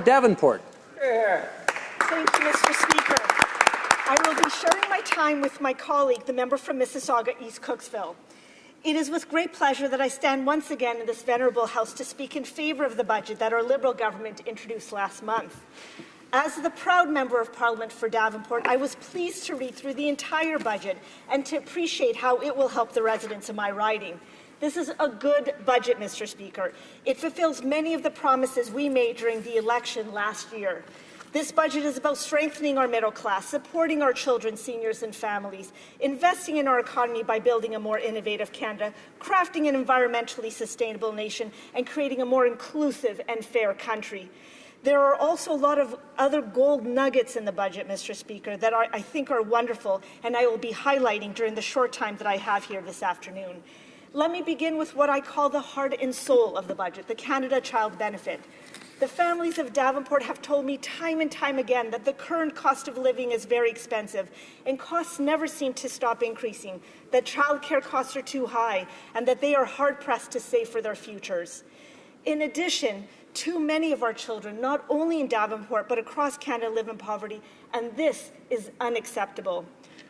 Davenport. Thank you, Mr. Speaker. I will be sharing my time with my colleague, the member from Mississauga, East Cooksville. It is with great pleasure that I stand once again in this venerable House to speak in favour of the budget that our Liberal government introduced last month. As the proud Member of Parliament for Davenport, I was pleased to read through the entire budget and to appreciate how it will help the residents of my riding. This is a good budget, Mr. Speaker. It fulfills many of the promises we made during the election last year. This budget is about strengthening our middle class, supporting our children, seniors and families, investing in our economy by building a more innovative Canada, crafting an environmentally sustainable nation, and creating a more inclusive and fair country. There are also a lot of other gold nuggets in the budget, Mr. Speaker, that I think are wonderful, and I will be highlighting during the short time that I have here this afternoon. Let me begin with what I call the heart and soul of the budget, the Canada Child Benefit. The families of Davenport have told me time and time again that the current cost of living is very expensive and costs never seem to stop increasing, that childcare costs are too high, and that they are hard-pressed to save for their futures. In addition, too many of our children, not only in Davenport but across Canada, live in poverty, and this is unacceptable.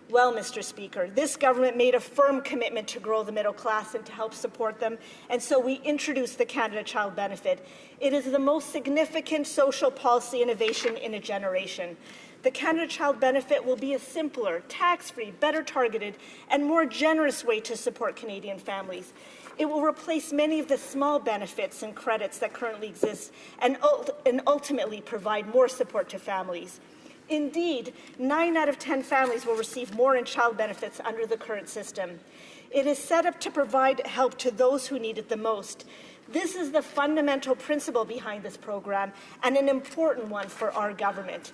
Well, Mr. Speaker, this government made a firm commitment to grow the middle class and to help support them, and so we introduced the Canada Child Benefit. It is the most significant social policy innovation in a generation. The Canada Child Benefit will be a simpler, tax-free, better targeted, and more generous way to support Canadian families. It will replace many of the small benefits and credits that currently exist and ultimately provide more support to families. Indeed, 9 out of 10 families will receive more in child benefits under the current system. It is set up to provide help to those who need it the most. This is the fundamental principle behind this program and an important one for our government.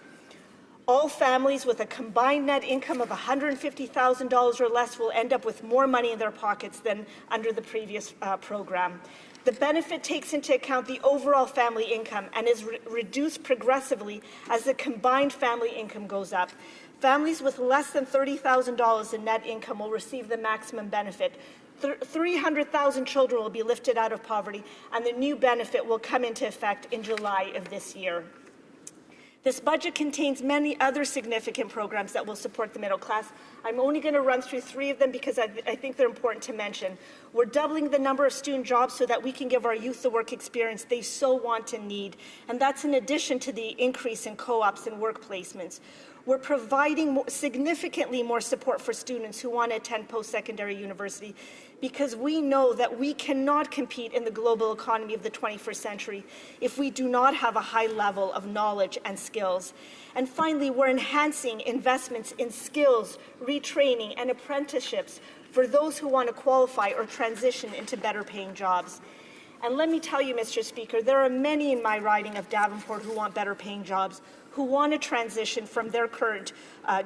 All families with a combined net income of $150,000 or less will end up with more money in their pockets than under the previous program. The benefit takes into account the overall family income and is reduced progressively as the combined family income goes up. Families with less than $30,000 in net income will receive the maximum benefit. 300,000 children will be lifted out of poverty, and the new benefit will come into effect in July of this year. This budget contains many other significant programs that will support the middle class. I'm only going to run through 3 of them because I think they're important to mention. We're doubling the number of student jobs so that we can give our youth the work experience they so want and need, and that's in addition to the increase in co-ops and work placements. We're providing significantly more support for students who want to attend post-secondary university because we know that we cannot compete in the global economy of the 21st century if we do not have a high level of knowledge and skills. And finally, we're enhancing investments in skills, retraining, and apprenticeships for those who want to qualify or transition into better-paying jobs. And let me tell you, Mr. Speaker, there are many in my riding of Davenport who want better-paying jobs, who want to transition from their current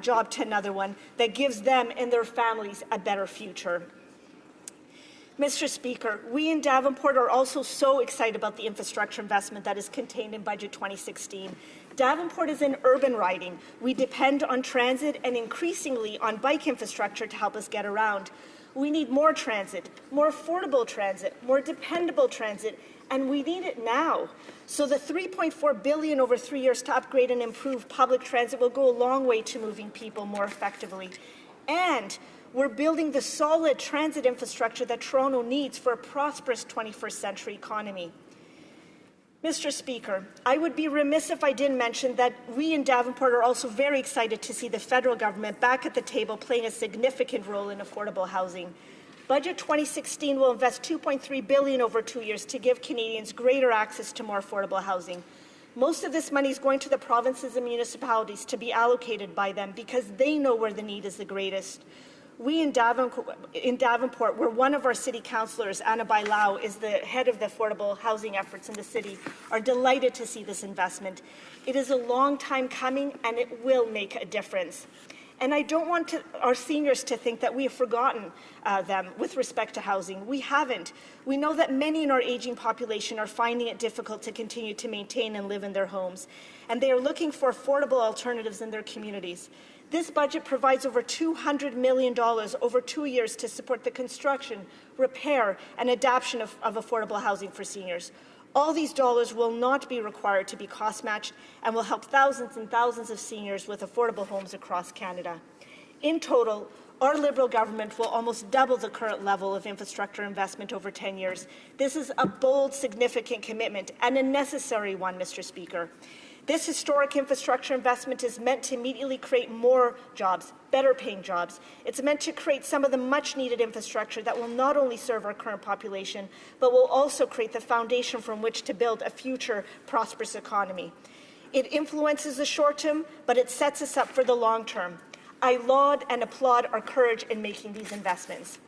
job to another one that gives them and their families a better future. Mr. Speaker, we in Davenport are also so excited about the infrastructure investment that is contained in Budget 2016. Davenport is an urban riding. We depend on transit and increasingly on bike infrastructure to help us get around. We need more transit, more affordable transit, more dependable transit, and we need it now. So the $3.4 billion over 3 years to upgrade and improve public transit will go a long way to moving people more effectively. And we're building the solid transit infrastructure that Toronto needs for a prosperous 21st century economy. Mr. Speaker, I would be remiss if I didn't mention that we in Davenport are also very excited to see the federal government back at the table playing a significant role in affordable housing. Budget 2016 will invest $2.3 billion over 2 years to give Canadians greater access to more affordable housing. Most of this money is going to the provinces and municipalities to be allocated by them because they know where the need is the greatest. We in Davenport, where one of our city councillors, Anna Bailao, is the head of the affordable housing efforts in the city, are delighted to see this investment. It is a long time coming and it will make a difference. And I don't want our seniors to think that we have forgotten them with respect to housing. We haven't. We know that many in our aging population are finding it difficult to continue to maintain and live in their homes, and they are looking for affordable alternatives in their communities. This budget provides over $200 million over 2 years to support the construction, repair, and adoption of affordable housing for seniors. All these dollars will not be required to be cost matched and will help thousands and thousands of seniors with affordable homes across Canada. In total, our Liberal government will almost double the current level of infrastructure investment over 10 years. This is a bold, significant commitment and a necessary one, Mr. Speaker. This historic infrastructure investment is meant to immediately create more jobs, better paying jobs. It's meant to create some of the much needed infrastructure that will not only serve our current population, but will also create the foundation from which to build a future prosperous economy. It influences the short term, but it sets us up for the long term. I laud and applaud our courage in making these investments.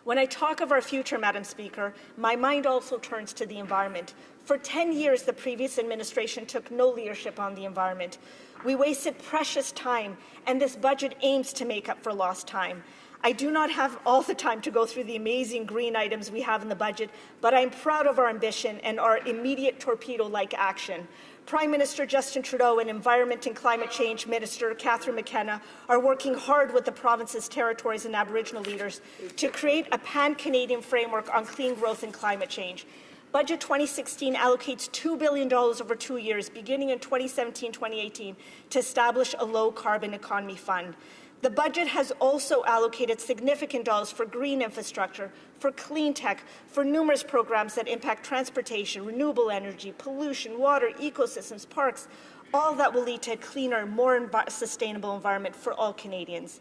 When I talk of our future, Madam Speaker, my mind also turns to the environment. For 10 years, the previous administration took no leadership on the environment. We wasted precious time, and this budget aims to make up for lost time. I do not have all the time to go through the amazing green items we have in the budget, but I'm proud of our ambition and our immediate torpedo-like action. Prime Minister Justin Trudeau and Environment and Climate Change Minister Catherine McKenna are working hard with the province's territories and Aboriginal leaders to create a pan-Canadian framework on clean growth and climate change. Budget 2016 allocates $2 billion over 2 years, beginning in 2017-2018, to establish a low-carbon economy fund. The budget has also allocated significant dollars for green infrastructure, for clean tech, for numerous programs that impact transportation, renewable energy, pollution, water, ecosystems, parks, all that will lead to a cleaner, more sustainable environment for all Canadians.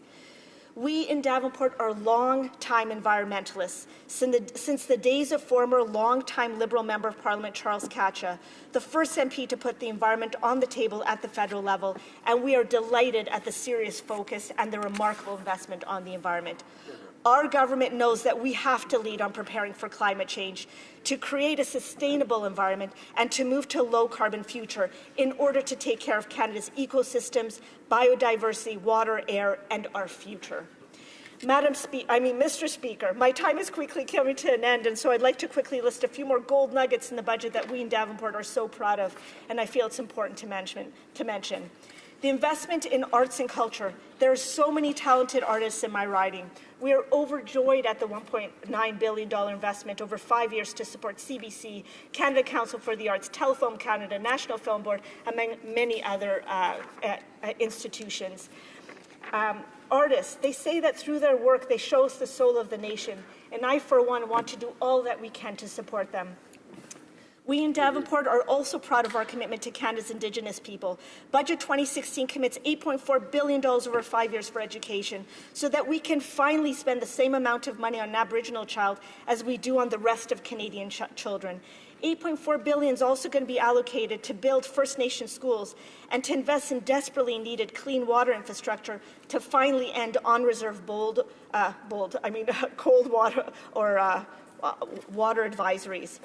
We in Davenport are long-time environmentalists. Since the days of former long-time Liberal Member of Parliament Charles Katcha, the first MP to put the environment on the table at the federal level, and we are delighted at the serious focus and the remarkable investment on the environment. Our government knows that we have to lead on preparing for climate change, to create a sustainable environment and to move to a low-carbon future in order to take care of Canada's ecosystems, biodiversity, water, air, and our future. Mr. Speaker, my time is quickly coming to an end, and so I'd like to quickly list a few more gold nuggets in the budget that we in Davenport are so proud of, and I feel it's important to mention. The investment in arts and culture. There are so many talented artists in my riding. We are overjoyed at the $1.9 billion investment over 5 years to support CBC, Canada Council for the Arts, Telefilm Canada, National Film Board, and many other institutions. Artists, they say that through their work they show us the soul of the nation, and I, for one, want to do all that we can to support them. We in Davenport are also proud of our commitment to Canada's Indigenous people. Budget 2016 commits $8.4 billion over 5 years for education so that we can finally spend the same amount of money on an Aboriginal child as we do on the rest of Canadian children. $8.4 billion is also going to be allocated to build First Nation schools and to invest in desperately needed clean water infrastructure to finally end on-reserve cold water or water advisories.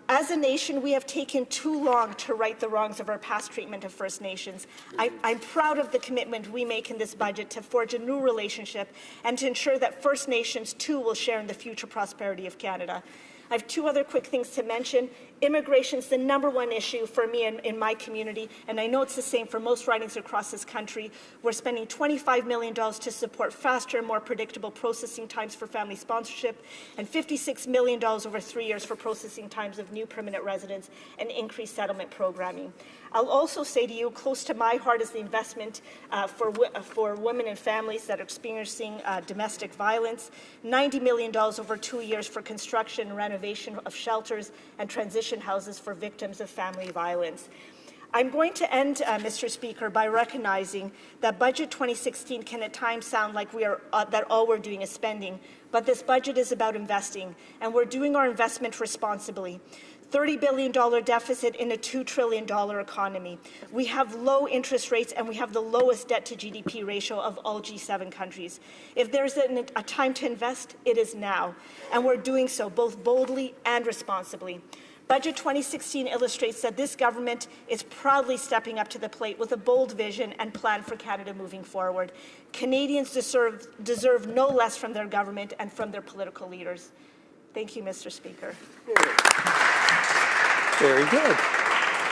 As a nation, we have taken too long to right the wrongs of our past treatment of First Nations. I'm proud of the commitment we make in this budget to forge a new relationship and to ensure that First Nations, too, will share in the future prosperity of Canada. I have two other quick things to mention. Immigration is the #1 issue for me in my community, and I know it's the same for most ridings across this country. We're spending $25 million to support faster and more predictable processing times for family sponsorship, and $56 million over 3 years for processing times of new permanent residents and increased settlement programming. I'll also say to you, close to my heart is the investment for women and families that are experiencing domestic violence, $90 million over 2 years for construction and renovation of shelters and transition houses for victims of family violence. I'm going to end, Mr. Speaker, by recognizing that Budget 2016 can at times sound like that all we're doing is spending, but this budget is about investing, and we're doing our investment responsibly. $30 billion deficit in a $2 trillion economy. We have low interest rates and we have the lowest debt to GDP ratio of all G7 countries. If there's a time to invest, it is now, and we're doing so both boldly and responsibly. Budget 2016 illustrates that this government is proudly stepping up to the plate with a bold vision and plan for Canada moving forward. Canadians deserve no less from their government and from their political leaders. Thank you, Mr. Speaker. Very good.